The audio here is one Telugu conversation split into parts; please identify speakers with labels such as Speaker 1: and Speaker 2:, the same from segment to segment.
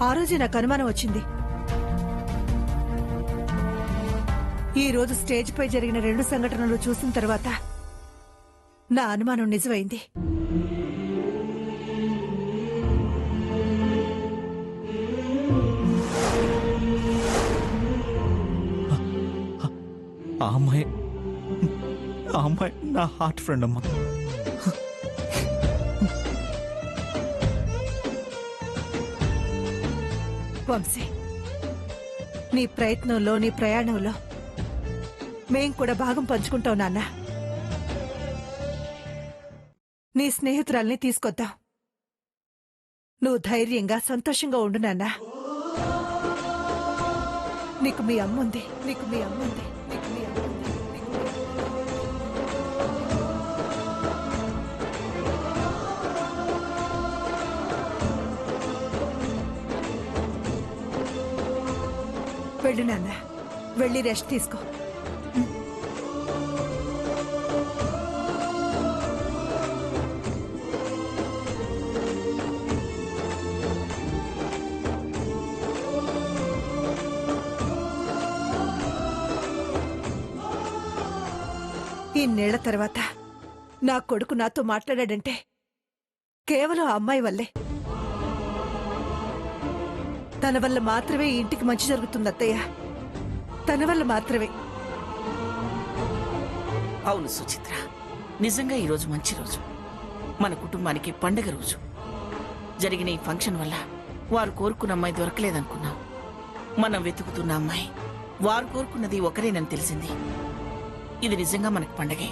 Speaker 1: ఆ రోజే నాకు అనుమానం వచ్చింది. ఈ రోజు స్టేజ్ పై జరిగిన 2 సంఘటనలు చూసిన తర్వాత నా అనుమానం నిజమైంది.
Speaker 2: ఆ అమ్మాయి నా హార్ట్ ఫ్రెండ్ అమ్మా.
Speaker 1: వంశీ, నీ ప్రయత్నంలో, నీ ప్రయాణంలో మేం కూడా భాగం పంచుకుంటాం నాన్న. నీ స్నేహితురాల్ని తీసుకొద్దాం. నువ్వు ధైర్యంగా, సంతోషంగా ఉండు నాన్న. నీకు మీ అమ్ముంది, నీకు మీ అమ్ముంది, నీకు మీ అమ్ముంది. వెళ్ళు నాన్న, వెళ్ళి రెస్ట్ తీసుకో. ఇన్నేళ్ల తర్వాత నా కొడుకు నాతో మాట్లాడాడంటే కేవలం ఆ అమ్మాయి వల్లే. తన వల్ల మాత్రమే ఈ ఇంటికి మంచి జరుగుతుంది అత్తయ్య, తన వల్ల మాత్రమే.
Speaker 3: అవును సుచిత్ర, నిజంగా ఈరోజు మంచి రోజు, మన కుటుంబానికి పండగ రోజు. జరిగిన ఈ ఫంక్షన్ వల్ల వారు కోరుకున్న అమ్మాయి దొరకలేదనుకున్నాం. మనం వెతుకుతున్న అమ్మాయి వారు కోరుకున్నది ఒకరేనని తెలిసింది. ఇది నిజంగా మనకు పండగే.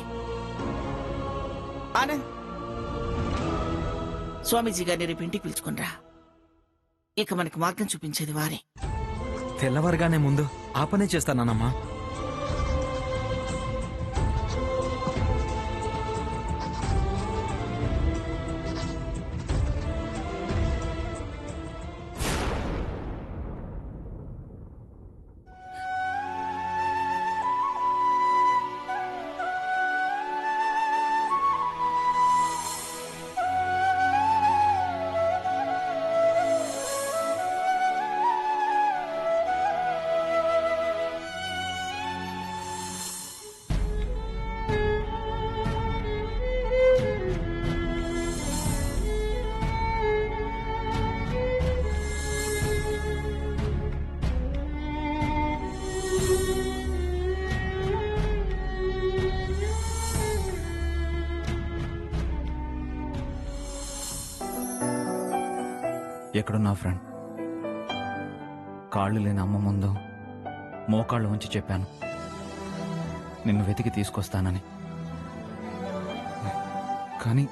Speaker 3: ఆనంద్, స్వామీజీ గారిని రేపు ఇంటికి పిలుచుకునిరా. ఇక మనకి మార్గం చూపించేది వారే.
Speaker 2: తెల్లవారుగానే ముందు ఆ పనే చేస్తానమ్మా. ఎక్కడున్నా ఫ్రెండ్? కాళ్ళు లేని అమ్మ ముందు మోకాళ్ళు ఉంచి చెప్పాను నిన్ను వెతికి తీసుకొస్తానని. కానీ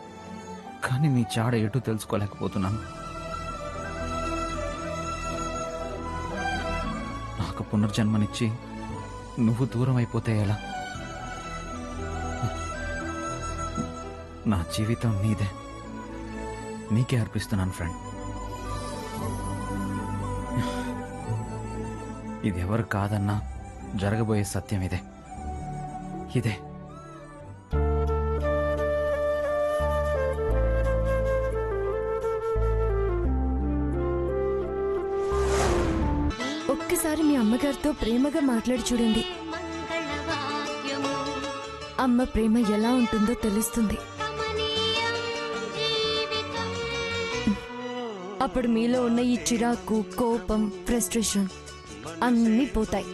Speaker 2: నీ చాడ ఎటు తెలుసుకోలేకపోతున్నాను. నాకు పునర్జన్మనిచ్చి నువ్వు దూరం అయిపోతే ఎలా? నా జీవితం నీదే, నీకే అర్పిస్తున్నాను ఫ్రెండ్. ఇది ఎవరు కాదన్నా జరగబోయే సత్యం ఇదే.
Speaker 4: ఒక్కసారి మీ అమ్మగారితో ప్రేమగా మాట్లాడి చూడండి. అమ్మ ప్రేమ ఎలా ఉంటుందో తెలుస్తుంది. అప్పుడు మీలో ఉన్న ఈ చిరాకు, కోపం, ఫ్రస్ట్రేషన్ అన్నీ పోతాయి.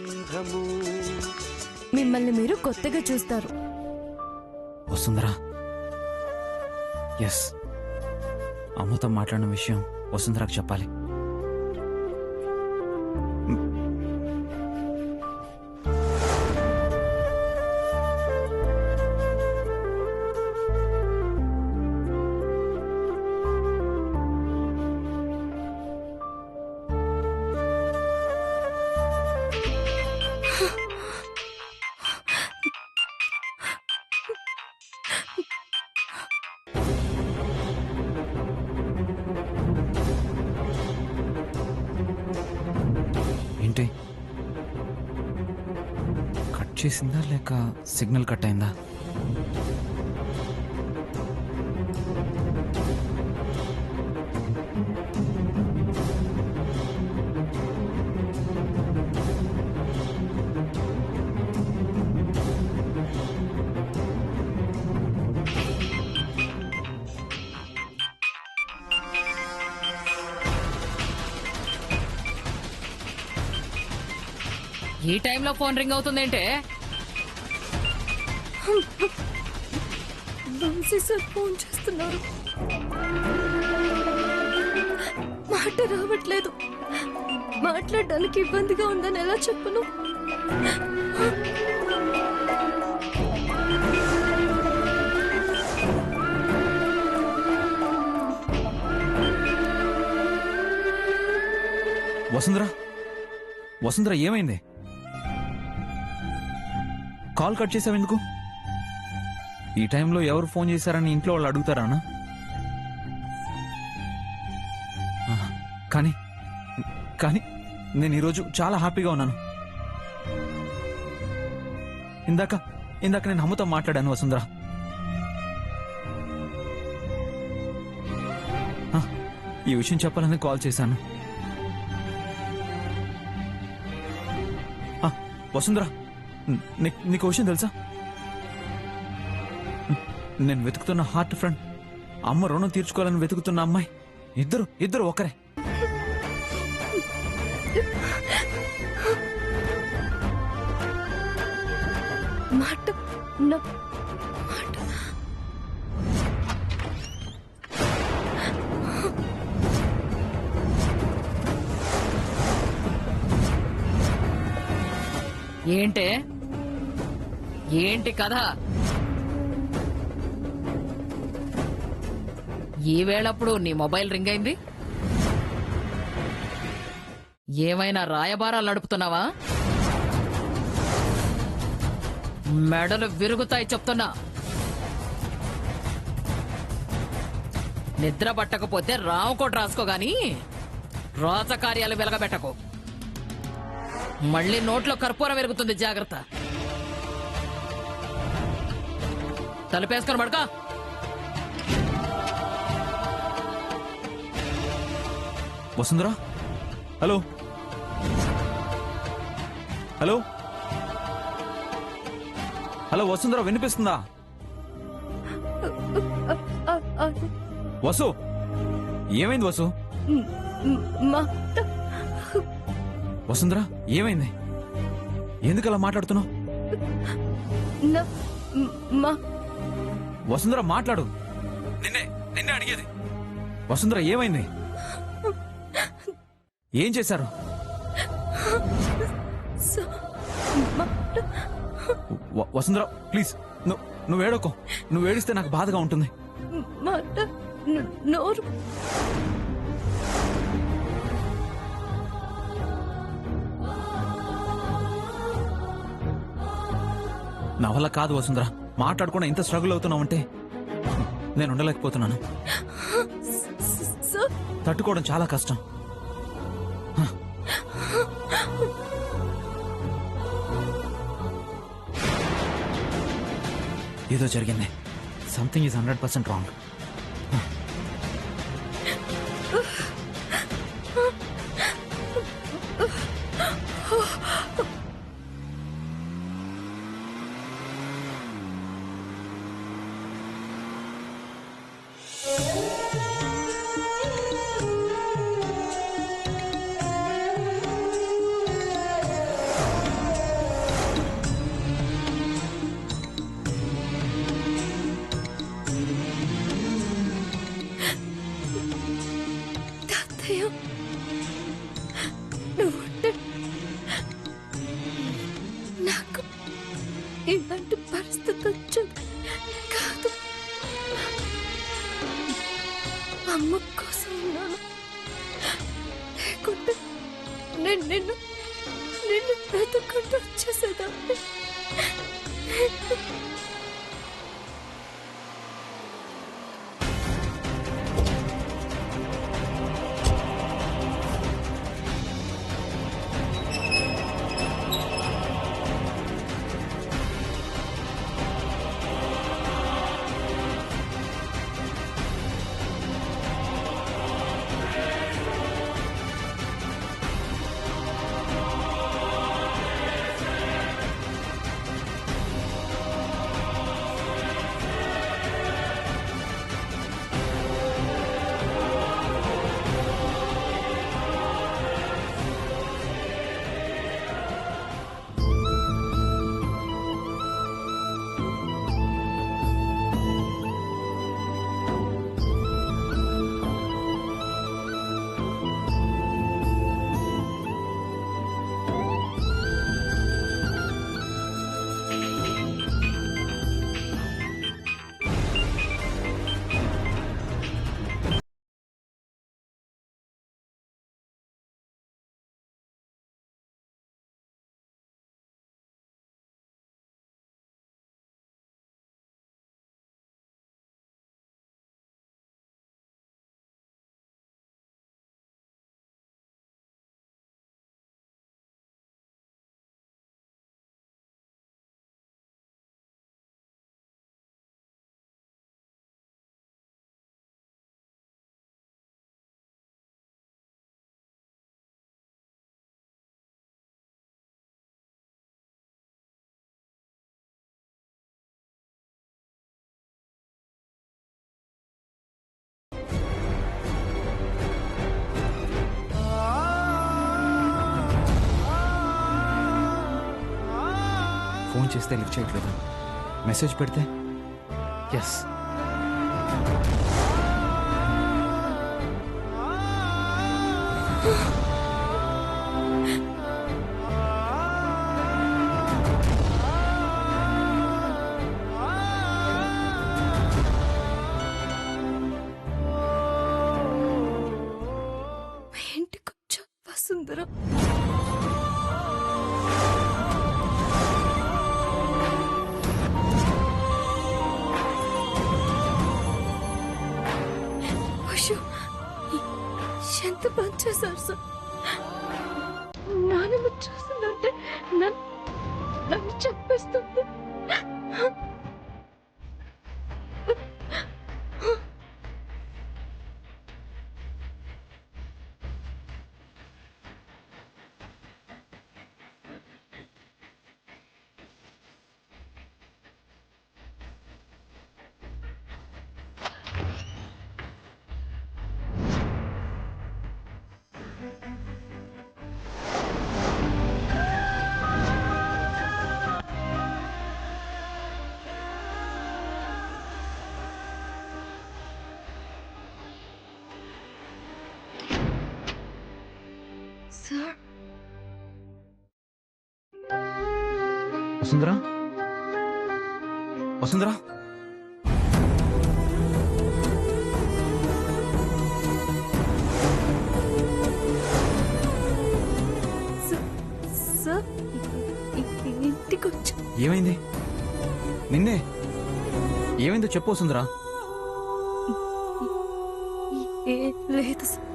Speaker 4: మిమ్మల్ని మీరు కొత్తగా చూస్తారు.
Speaker 2: వసుంధరా, ఎస్, అమ్మతో మాట్లాడిన విషయం వసుంధరాకు చెప్పాలి. ఏంటి, కట్ చేసిందా లేక సిగ్నల్ కట్ అయిందా?
Speaker 5: ఈ టైంలో ఫోన్ రింగ్ అవుతుందేంటే?
Speaker 4: వంశీ సార్ ఫోన్ చేస్తున్నారు. మాట రావట్లేదు. మాట్లాడడానికి ఇబ్బందిగా ఉందని ఎలా చెప్పను?
Speaker 2: వసుంధర, వసుంధర ఏమైంది? కాల్ కట్ చేసావు ఎందుకు? ఈ టైంలో ఎవరు ఫోన్ చేశారని ఇంట్లో వాళ్ళు అడుగుతారా? కానీ కానీ నేను ఈరోజు చాలా హ్యాపీగా ఉన్నాను. ఇందాక నేను అమ్మతో మాట్లాడాను వసుంధర. ఈ విషయం చెప్పాలని కాల్ చేశాను. వసుంధర, నీకు విషయం తెలుసా? నేను వెతుకుతున్న హార్ట్ ఫ్రెండ్, అమ్మ రుణం తీర్చుకోవాలని వెతుకుతున్న అమ్మాయి ఇద్దరు ఒకరే.
Speaker 4: మాట మాట
Speaker 5: ఏంటి కథ? ఈ వేళప్పుడు నీ మొబైల్ రింగ్ అయింది. ఏమైనా రాయబారాలు నడుపుతున్నావా? మెడలు విరుగుతాయి చెప్తున్నా. నిద్ర పట్టకపోతే రామకోట రాసుకోగాని రాజకార్యాలు వెలగబెట్టకు. మళ్ళీ నోట్లో కర్పూరం వెలుగుతుంది, జాగ్రత్త. తలుపేసుకొని పడుకో.
Speaker 2: Vasundhara, hello hello hello Vasundhara, వినిపిస్తుందా? వసు, ఏమైంది వసు?
Speaker 4: మాట
Speaker 2: వసుంధర, ఏమైంది? ఎందుకు అలా మాట్లాడుతున్నావు? వసుంధర, మాట్లాడు. నిన్నే అడిగేది. వసుంధర, ఏమైంది? ఏం చేశారు? వసుంధర, ప్లీజ్ నువ్వు ఏడోకో. నువ్వు ఏడిస్తే నాకు బాధగా ఉంటుంది.
Speaker 4: మాట నోరు
Speaker 2: నా వల్ల కాదు వసుంధర. మాట్లాడకుండా ఇంత స్ట్రగుల్ అవుతున్నావంటే నేను ఉండలేకపోతున్నాను. తట్టుకోవడం చాలా కష్టం. ఏదో జరిగింది. Something is 100% wrong.
Speaker 4: నాకు ఇలాంటి పరిస్థితి వచ్చింది కాదు. అమ్మ కోసం ఉన్నాను. లేకుంటే నేను నిన్ను వెతుక్కుంటూ వచ్చేసేదాన్ని.
Speaker 2: ఫోన్ చేస్తే లిఫ్ట్ చేయట్లేదు. మెసేజ్ పెడితే ఎస్.
Speaker 4: ఇంటికి వచ్చా వసుంధర. అయ్యో, ఎంత పని చేశారు సార్. నానమ్మ చూసిందంటే నన్ను చెప్పేస్తుంది. సార్,
Speaker 2: వసుంధరా, వసుంధరా,
Speaker 4: సార్, ఇంటికి వచ్చా.
Speaker 2: ఏమైంది? నిన్నే ఏమైందో చెప్పు వసుంధరా.
Speaker 4: లేదు సార్.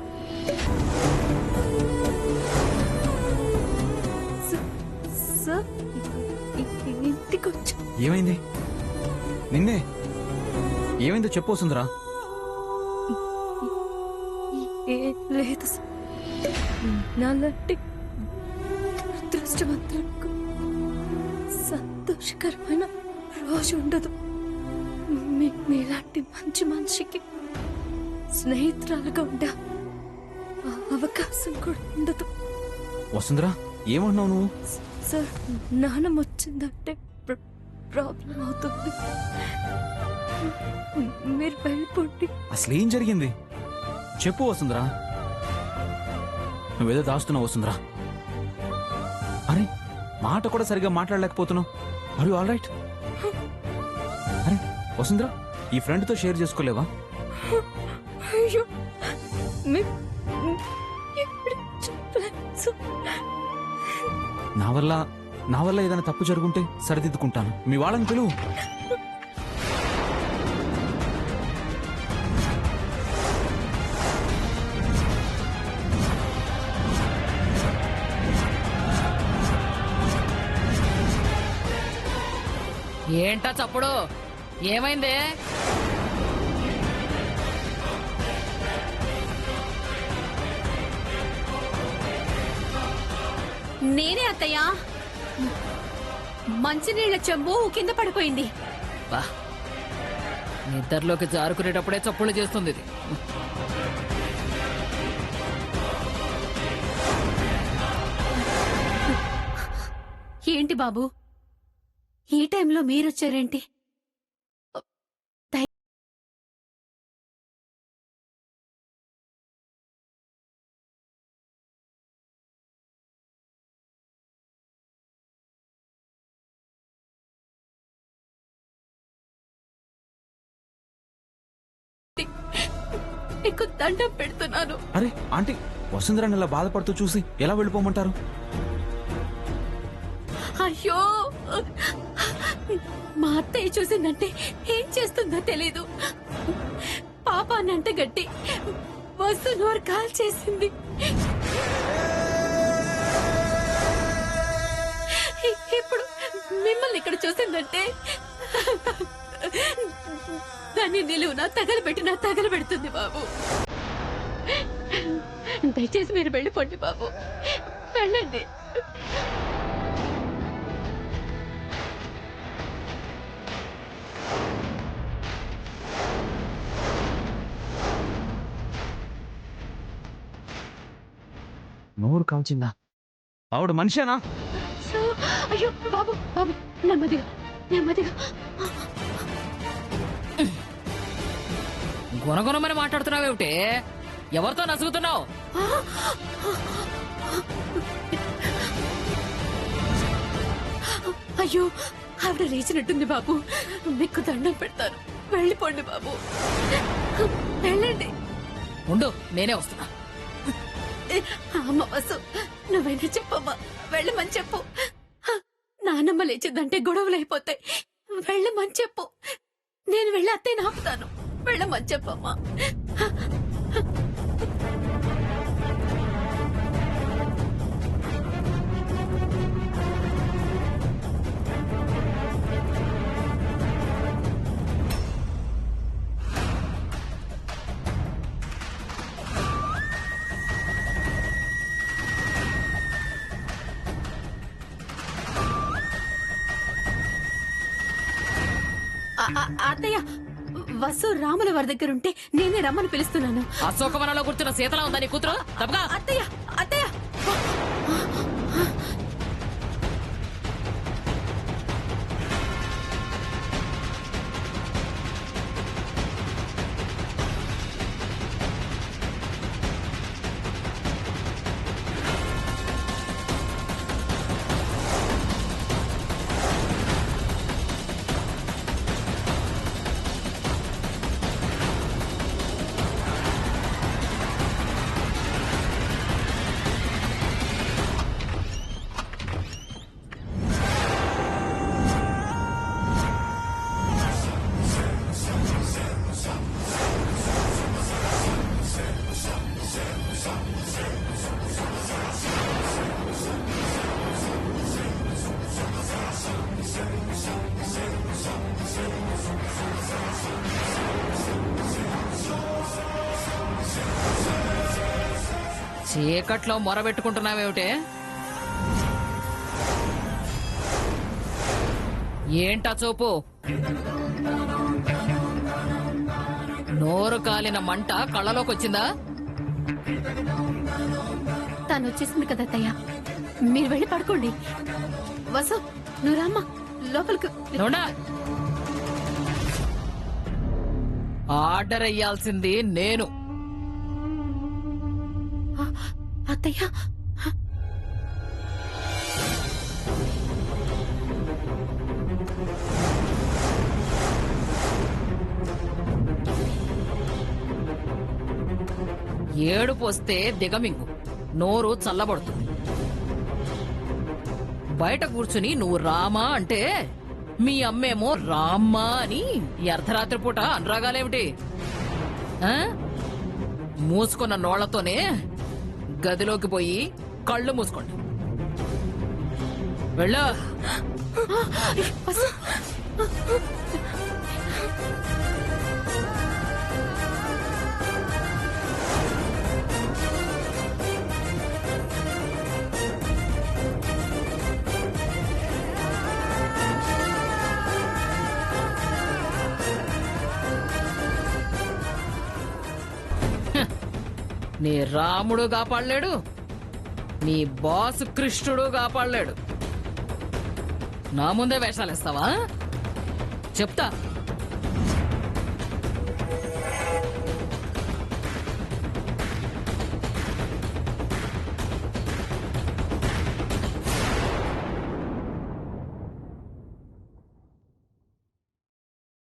Speaker 4: సార్, ఇంటికి వచ్చా.
Speaker 2: ఏమైంది? నిన్నే ఏమైందో చెప్పు వసుంధరా.
Speaker 4: లేదు సార్. నాలాంటి దురదృష్టవంతులకు సంతోషకరమైన రోజు ఉండదు. మీలాంటి మంచి మనిషికి స్నేహితురాలుగా ఉండే అవకాశం కూడా ఉండదు.
Speaker 2: వసుంధరా, ఏమంటున్నావు నువ్వు?
Speaker 4: సార్, నాన్నమ్మ వచ్చిందంటే ప్రాబ్లం అవుతుంది. మీరు వెళ్ళిపోండి.
Speaker 2: అసలేం జరిగింది చెప్పు వసుంధరా. నువ్వేదో దాస్తున్నావు వసుంధరా. అరే, మాట కూడా సరిగా మాట్లాడలేకపోతున్నావు. Are you all right? అరే వసుంధరా, ఈ ఫ్రెండ్తో షేర్ చేసుకోలేవా?
Speaker 4: అయ్యో, ఎప్పుడు చెప్పలేదు సార్.
Speaker 2: నా వల్ల ఏదైనా తప్పు జరుగుంటే సరిదిద్దుకుంటాను. మీ వాళ్ళని పిలువు.
Speaker 5: ఏంటా చప్పుడు? ఏమైంది?
Speaker 6: నేనే అత్తయ్య. మంచినీళ్ల చెంబు కింద పడిపోయింది.
Speaker 5: బా, నిద్రలోకి జారుకునేటప్పుడే చప్పుళ్ళు చేస్తుంది ఇది.
Speaker 6: ఏంటి బాబు, ఈ టైంలో మీరొచ్చారేంటి? నీకు దండం పెడుతున్నాను.
Speaker 2: అరే ఆంటీ, వసుంధరాని ఇలా బాధపడుతూ చూసి ఎలా వెళ్ళిపోమంటారు?
Speaker 6: అయ్యో, మా అత్తయ్య చూసిందంటే ఏం చేస్తుందో తెలీదు. పాపానంటే గట్టి వస్తు నోరు కాల్ చేసింది. ఇప్పుడు మిమ్మల్ని ఇక్కడ చూసిందంటే దాన్ని నిలువునా తగలబెడుతుంది బాబు. దయచేసి మీరు వెళ్ళిపోండి బాబు, వెళ్ళండి.
Speaker 2: నోరు కాల్చిందా? ఆవిడ మనిషేనా?
Speaker 6: అయ్యో బాబు బాబు నెమ్మదిగా నెమ్మదిగా.
Speaker 5: గుణగుణమని మాట్లాడుతున్నావేమిటి? ఎవరితో నసుగుతున్నావు?
Speaker 6: అయ్యో ఆవిడ లేచినట్టుంది బాబు. మీకు దండం పెడతాను, వెళ్ళిపోండి బాబు, వెళ్ళండి.
Speaker 5: ఉండు, నేనే వస్తున్నా.
Speaker 6: అమ్మ వసు, నువ్వైనా చెప్పమ్మా, వెళ్ళమని చెప్పు. నానమ్మ లేచిందంటే గొడవలు అయిపోతాయి. వెళ్ళమని చెప్పు. నేను వెళ్ళి అత్తయ్యని ఆపుతాను. వెళ్ళమని చెప్పమ్మా. అత్తయ్య, వసు రాముల వారి దగ్గర ఉంటే నేనే రమ్మని పిలుస్తున్నాను.
Speaker 5: అశోకవనంలో కూర్చున్న సీతలా ఉందా నీ కూతురు? తప్పగా.
Speaker 6: అత్తయ్య అత్తయ్య,
Speaker 5: చీకట్లో మొరబెట్టుకుంటున్నావేమిటే? ఏంటా చూపు? నోరు కాలిన మంట కళ్ళలోకి వచ్చిందా?
Speaker 6: తను వచ్చేసింది కదా అత్తయ్య, మీరు వెళ్ళి పడుకోండి. వసు, నువ్వు రామ్మా లోపలికి.
Speaker 5: నోడా, ఆర్డర్ అయ్యాల్సింది నేను.
Speaker 6: అత్తయ్య,
Speaker 5: ఏడుపు వస్తే దిగమింగు, నోరు చల్లబడుతుంది. బయట కూర్చుని నువ్వు రామా అంటే మీ అమ్మేమో రామ్మా అని ఈ అర్ధరాత్రి పూట అనురాగాలేమిటి? ఆ? మూసుకున్న నోళ్లతోనే గదిలోకి పోయి కళ్ళు మూసుకోండి. వెళ్ళా.
Speaker 6: వసు.
Speaker 5: నీ రాముడు కాపాడలేడు, నీ బాస్ కృష్ణుడు కాపాడలేడు. నా ముందే వేషాలేస్తావా? చెప్తా.